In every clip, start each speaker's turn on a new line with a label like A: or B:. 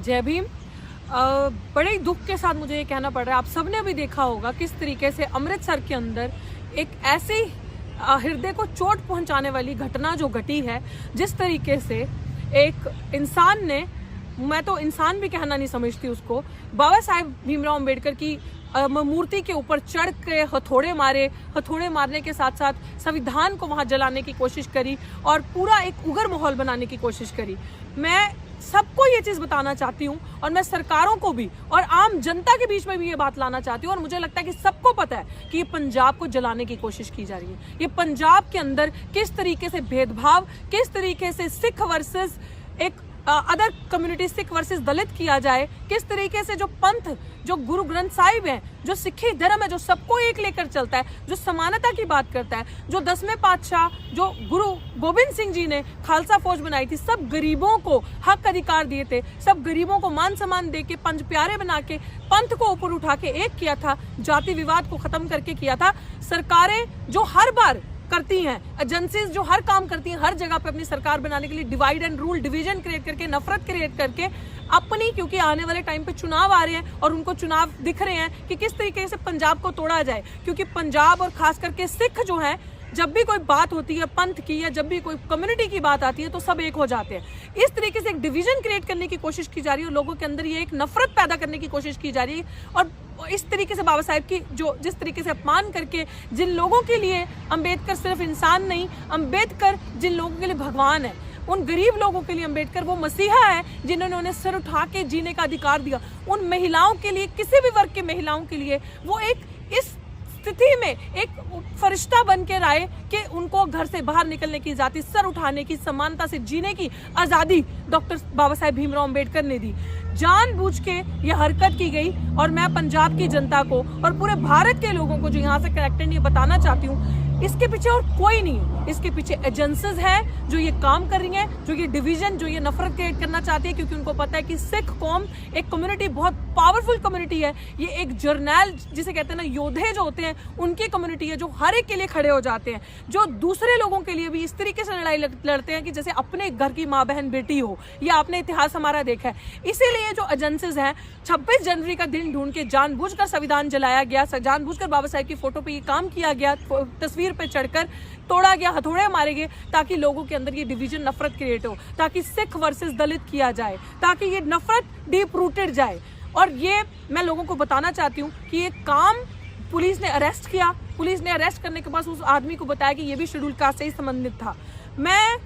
A: जय भीम। बड़े ही दुख के साथ मुझे ये कहना पड़ रहा है, आप सबने भी देखा होगा किस तरीके से अमृतसर के अंदर एक ऐसी हृदय को चोट पहुंचाने वाली घटना जो घटी है, जिस तरीके से एक इंसान ने, मैं तो इंसान भी कहना नहीं समझती उसको, बाबा साहेब भीमराव अंबेडकर की मूर्ति के ऊपर चढ़ के हथौड़े मारे, हथौड़े मारने के साथ साथ संविधान को वहां जलाने की कोशिश करी और पूरा एक उग्र माहौल बनाने की कोशिश करी। मैं सबको ये चीज बताना चाहती हूँ और मैं सरकारों को भी और आम जनता के बीच में भी ये बात लाना चाहती हूँ, और मुझे लगता है कि सबको पता है कि ये पंजाब को जलाने की कोशिश की जा रही है। ये पंजाब के अंदर किस तरीके से भेदभाव, किस तरीके से सिख वर्सेस एक अदर कम्युनिटी, सिख वर्सेस दलित किया जाए, किस तरीके से जो पंथ, जो गुरु ग्रंथ साहिब है, जो सिखी धर्म है, जो सबको एक लेकर चलता है, जो समानता की बात करता है, जो 10वें पातशाह, जो गुरु गोबिंद सिंह जी ने खालसा फौज बनाई थी, सब गरीबों को हक अधिकार दिए थे, सब गरीबों को मान सम्मान दे के, पंच प्यारे बना के, पंथ को ऊपर उठा के एक किया था, जाति विवाद को खत्म करके किया था। सरकारें जो हर बार करती हैं, एजेंसीज जो हर काम करती हैं, हर जगह पे अपनी सरकार बनाने के लिए divide and rule, division create करके, नफरत क्रिएट करके अपनी, क्योंकि आने वाले टाइम पे चुनाव आ रहे हैं और उनको चुनाव दिख रहे हैं कि किस तरीके से पंजाब को तोड़ा जाए, क्योंकि पंजाब और खास करके सिख जो है, जब भी कोई बात होती है पंथ की या जब भी कोई कम्युनिटी की बात आती है तो सब एक हो जाते हैं। इस तरीके से एक डिवीजन क्रिएट करने की कोशिश की जा रही है, लोगों के अंदर ये एक नफरत पैदा करने की कोशिश की जा रही है। और इस तरीके से बाबा साहेब की जो जिस तरीके से अपमान करके, जिन लोगों के लिए अंबेडकर सिर्फ इंसान नहीं, अंबेडकर जिन लोगों के लिए भगवान है, उन गरीब लोगों के लिए अंबेडकर वो मसीहा है जिन्होंने उन्हें सिर उठा के जीने का अधिकार दिया। उन महिलाओं के लिए, किसी भी वर्ग की महिलाओं के लिए वो एक इस स्थिति में एक फरिश्ता बन के आए कि उनको घर से बाहर निकलने की आजादी, सर उठाने की, समानता से जीने की आजादी डॉक्टर बाबा साहेब भीमराव अंबेडकर ने दी। जानबूझ के ये हरकत की गई और मैं पंजाब की जनता को और पूरे भारत के लोगों को जो यहाँ से कनेक्टेड ये बताना चाहती हूँ, इसके पीछे और कोई नहीं है, इसके पीछे एजेंसीज हैं जो ये काम कर रही हैं, जो ये डिवीजन, जो ये नफरत क्रिएट करना चाहती है, क्योंकि उनको पता है कि सिख कौम एक कम्युनिटी, बहुत पावरफुल कम्युनिटी है। ये एक जर्नैल जिसे कहते हैं ना, योद्धे जो होते हैं, उनकी कम्युनिटी है जो हर एक के लिए खड़े हो जाते हैं, जो दूसरे लोगों के लिए भी इस तरीके से लड़ाई लड़ते हैं कि जैसे अपने घर की माँ बहन बेटी हो। ये आपने इतिहास हमारा देखा है। इसीलिए जो एजेंसीज हैं, 26 जनवरी का दिन ढूंढ के जानबूझकर संविधान जलाया गया, जानबूझकर बाबा साहेब की फोटो पे ये काम किया गया, तस्वीर पे चढ़कर तोड़ा गया, हथौड़े मारे गए, ताकि लोगों के अंदर ये डिवीजन, नफरत क्रिएट हो, ताकि सिख वर्सेस दलित किया जाए, ताकि ये नफरत डीप रूटेड जाए। और ये मैं लोगों को बताना चाहती हूँ कि ये काम पुलिस ने अरेस्ट किया। पुलिस ने अरेस्ट करने के बाद उस आदमी को बताया कि ये भी शेड्यूल कास्ट से ही संबंधित था। मैं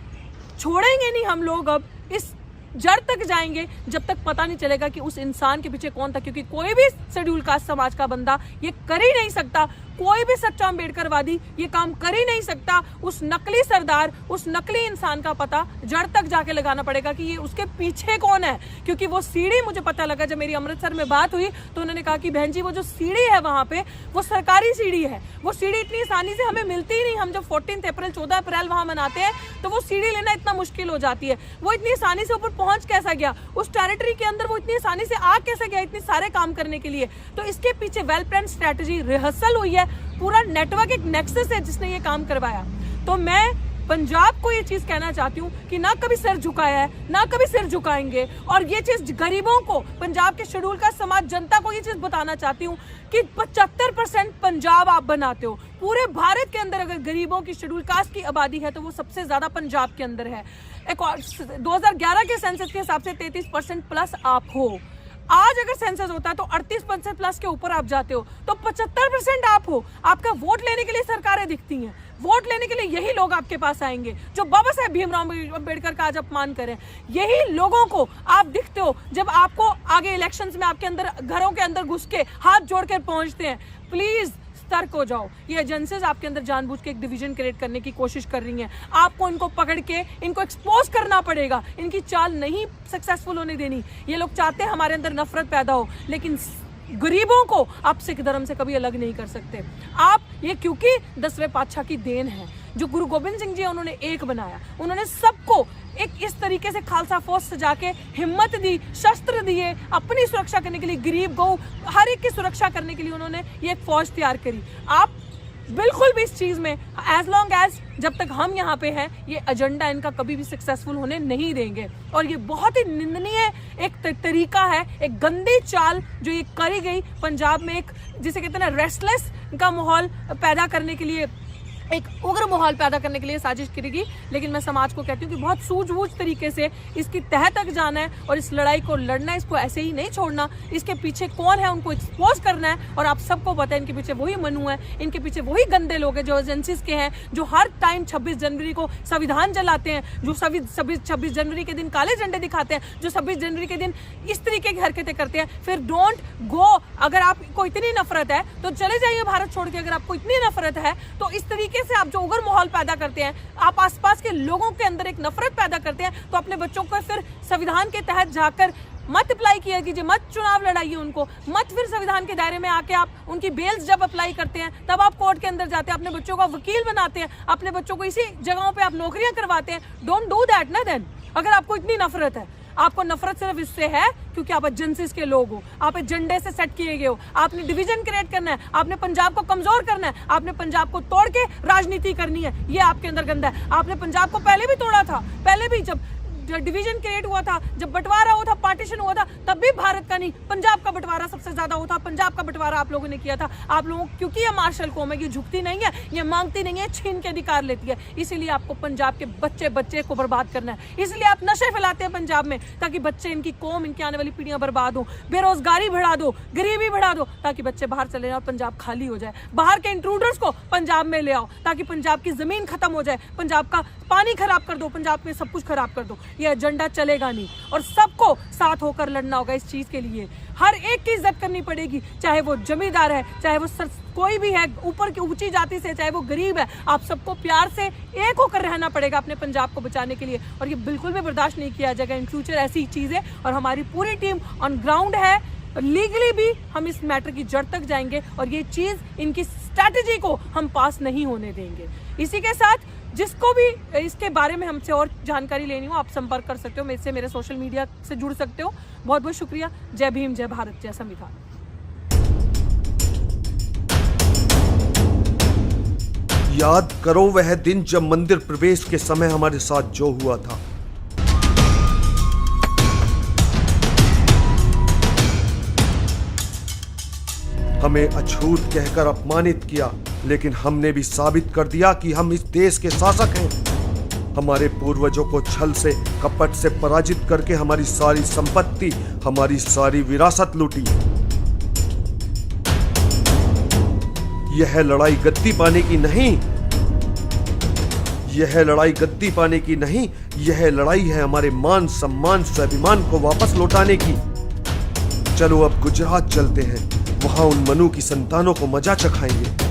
A: छोड़ेंगे नहीं, हम लोग अब इस जड़ तक जाएंगे जब तक पता नहीं चलेगा कि उस इंसान के पीछे कौन था, क्योंकि कोई भी शेड्यूल कास्ट समाज का बंदा ये कर ही नहीं सकता, कोई भी सच्चा अंबेडकरवादी ये काम कर ही नहीं सकता। उस नकली सरदार, उस नकली इंसान का पता जड़ तक जाके लगाना पड़ेगा कि ये उसके पीछे कौन है। क्योंकि वो सीढ़ी, मुझे पता लगा जब मेरी अमृतसर में बात हुई तो उन्होंने कहा कि बहन जी वो जो सीढ़ी है वहां पे, वो सरकारी सीढ़ी है, वो सीढ़ी इतनी आसानी से हमें मिलती ही नहीं। हम जब 14 अप्रैल 14 अप्रैल वहां मनाते हैं तो वो सीढ़ी लेना इतना मुश्किल हो जाती है। वो इतनी आसानी से ऊपर पहुंच कैसा गया, उस टेरिटरी के अंदर वो इतनी आसानी से आ कैसे गया, इतने सारे काम करने के लिए। तो इसके पीछे वेल प्लान स्ट्रेटजी, रिहर्सल हुई है, पूरा नेटवर्क, एक नेक्सस है जिसने ये काम करवाया। तो मैं पंजाब को ये चीज कहना चाहती हूँ कि ना कभी सिर झुकाया है, ना कभी सिर झुकाएंगे। और ये चीज गरीबों को, पंजाब के शेड्यूल का समाज, जनता को ये चीज बताना चाहती हूँ कि 75% पंजाब आप बनाते हो। पूरे भारत के अंदर अगर गरीबों की, शेड्यूल कास्ट की आबादी है तो वो सबसे ज्यादा पंजाब के अंदर है। 2011 के सेंसस के हिसाब से 33% प्लस आप हो। आज अगर सेंसस होता है तो 38% प्लस के ऊपर आप जाते हो, तो 75% आप हो। आपका वोट लेने के लिए सरकारें दिखती हैं, वोट लेने के लिए यही लोग आपके पास आएंगे जो बाबा साहेब भीमराव अंबेडकर का आज अपमान करें। यही लोगों को आप दिखते हो जब आपको आगे इलेक्शंस में आपके अंदर, घरों के अंदर घुस के हाथ जोड़ कर पहुंचते हैं। प्लीज सतर्क हो जाओ। ये एजेंसीज आपके अंदर जानबूझ के एक डिवीजन क्रिएट करने की कोशिश कर रही हैं। आपको इनको पकड़ के इनको एक्सपोज करना पड़ेगा, इनकी चाल नहीं सक्सेसफुल होने देनी। ये लोग चाहते हैं हमारे अंदर नफरत पैदा हो, लेकिन गरीबों को आप सिख धर्म से कभी अलग नहीं कर सकते। आप ये, क्योंकि 10वें पातशाह की देन है, जो गुरु गोबिंद सिंह जी उन्होंने एक बनाया, उन्होंने सबको एक इस तरीके से खालसा फौज सजा के हिम्मत दी, शस्त्र दिए, अपनी सुरक्षा करने के लिए, गरीब गौ हर एक की सुरक्षा करने के लिए उन्होंने ये एक फौज तैयार करी। आप बिल्कुल भी इस चीज में एज लॉन्ग एज जब तक हम यहाँ पे हैं ये एजेंडा इनका कभी भी सक्सेसफुल होने नहीं देंगे। और ये बहुत ही निंदनीय एक तरीका है, एक गंदी चाल जो ये करी गई पंजाब में, एक जिसे कहते हैं ना रेस्टलेस का माहौल पैदा करने के लिए, एक उग्र माहौल पैदा करने के लिए साजिश करेगी। लेकिन मैं समाज को कहती हूँ कि बहुत सूझबूझ तरीके से इसकी तह तक जाना है और इस लड़ाई को लड़ना है, इसको ऐसे ही नहीं छोड़ना। इसके पीछे कौन है उनको एक्सपोज करना है। और आप सबको पता है इनके पीछे वही मनु है, इनके पीछे वही गंदे लोग हैं जो एजेंसीज के हैं, जो हर टाइम 26 जनवरी को संविधान जलाते हैं, जो 26 जनवरी के दिन काले झंडे दिखाते हैं, जो 26 जनवरी के दिन इस तरीके की हरकतें करते हैं। फिर डोंट गो, अगर आपको इतनी नफरत है तो चले जाइए भारत छोड़ के। अगर आपको इतनी नफरत है तो इस तरीके से आप जो उग्र माहौल पैदा करते हैं, आप आसपास के लोगों के अंदर एक नफरत पैदा करते हैं, तो अपने बच्चों को फिर संविधान के तहत जाकर मत अप्लाई किया कीजिए, मत चुनाव लड़ाइए उनको, मत फिर संविधान के दायरे में आके आप उनकी बेल्स जब अप्लाई करते हैं तब आप कोर्ट के अंदर जाते हैं, अपने बच्चों को वकील बनाते हैं, अपने बच्चों को इसी जगहों पे आप नौकरियां करवाते हैं। डोंट डू दैट ना देन। अगर आपको इतनी नफरत है, आपको नफरत सिर्फ इससे है क्योंकि आप एजेंसीज के लोग हो, आप एजेंडे से सेट किए गए हो, आपने डिवीजन क्रिएट करना है, आपने पंजाब को कमजोर करना है, आपने पंजाब को तोड़ के राजनीति करनी है। ये आपके अंदर गंदा है। आपने पंजाब को पहले भी तोड़ा था, पहले भी जब डिवीजन क्रिएट हुआ था, जब बंटवारा हुआ था, पार्टीशन हुआ था, तब भी भारत का नहीं पंजाब का बंटवारा सबसे ज्यादा हुआ था। पंजाब का बंटवारा आप लोगों ने किया था। आप लोगों क्योंकि ये मार्शल कौम है, ये झुकती नहीं है, ये मांगती नहीं है, छीन के अधिकार लेती है। इसीलिए आपको पंजाब के बच्चे को बर्बाद करना है। इसलिए आप नशे फैलाते हैं पंजाब में, ताकि बच्चे, इनकी कौम, इनकी आने वाली पीढ़ियां बर्बाद हो। बेरोजगारी बढ़ा दो, गरीबी बढ़ा दो, ताकि बच्चे बाहर चले जाए और पंजाब खाली हो जाए। बाहर के इंट्रूडर्स को पंजाब में ले आओ ताकि पंजाब की जमीन खत्म हो जाए, पंजाब का पानी खराब कर दो, पंजाब में सब कुछ खराब कर दो। ये एजेंडा चलेगा नहीं और सबको साथ होकर लड़ना होगा इस चीज के लिए। हर एक की इज्जत करनी पड़ेगी, चाहे वो जमींदार है, चाहे वो कोई भी है ऊपर की ऊंची जाति से, चाहे वो गरीब है। आप सबको प्यार से एक होकर रहना पड़ेगा अपने पंजाब को बचाने के लिए। और ये बिल्कुल भी बर्दाश्त नहीं किया जाएगा इन फ्यूचर ऐसी चीजें। और हमारी पूरी टीम ऑन ग्राउंड है, लीगली भी हम इस मैटर की जड़ तक जाएंगे और ये चीज, इनकी स्ट्रैटेजी को हम पास नहीं होने देंगे। इसी के साथ जिसको भी इसके बारे में हमसे और जानकारी लेनी हो, आप संपर्क कर सकते हो, मेरे से, मेरे सोशल मीडिया से जुड़ सकते हो। बहुत बहुत शुक्रिया। जय भीम, जय भारत, जय संविधान।
B: याद करो वह दिन जब मंदिर प्रवेश के समय हमारे साथ जो हुआ था। हमें अछूत कहकर अपमानित किया, लेकिन हमने भी साबित कर दिया कि हम इस देश के शासक हैं। हमारे पूर्वजों को छल से, कपट से पराजित करके हमारी सारी संपत्ति, हमारी सारी विरासत लूटी। यह लड़ाई गद्दी पाने की नहीं, यह लड़ाई गद्दी पाने की नहीं, यह लड़ाई है हमारे मान, सम्मान, स्वाभिमान को वापस लौटाने की। चलो अब गुजरात चलते हैं, वहां उन मनु की संतानों को मजा चखाएंगे।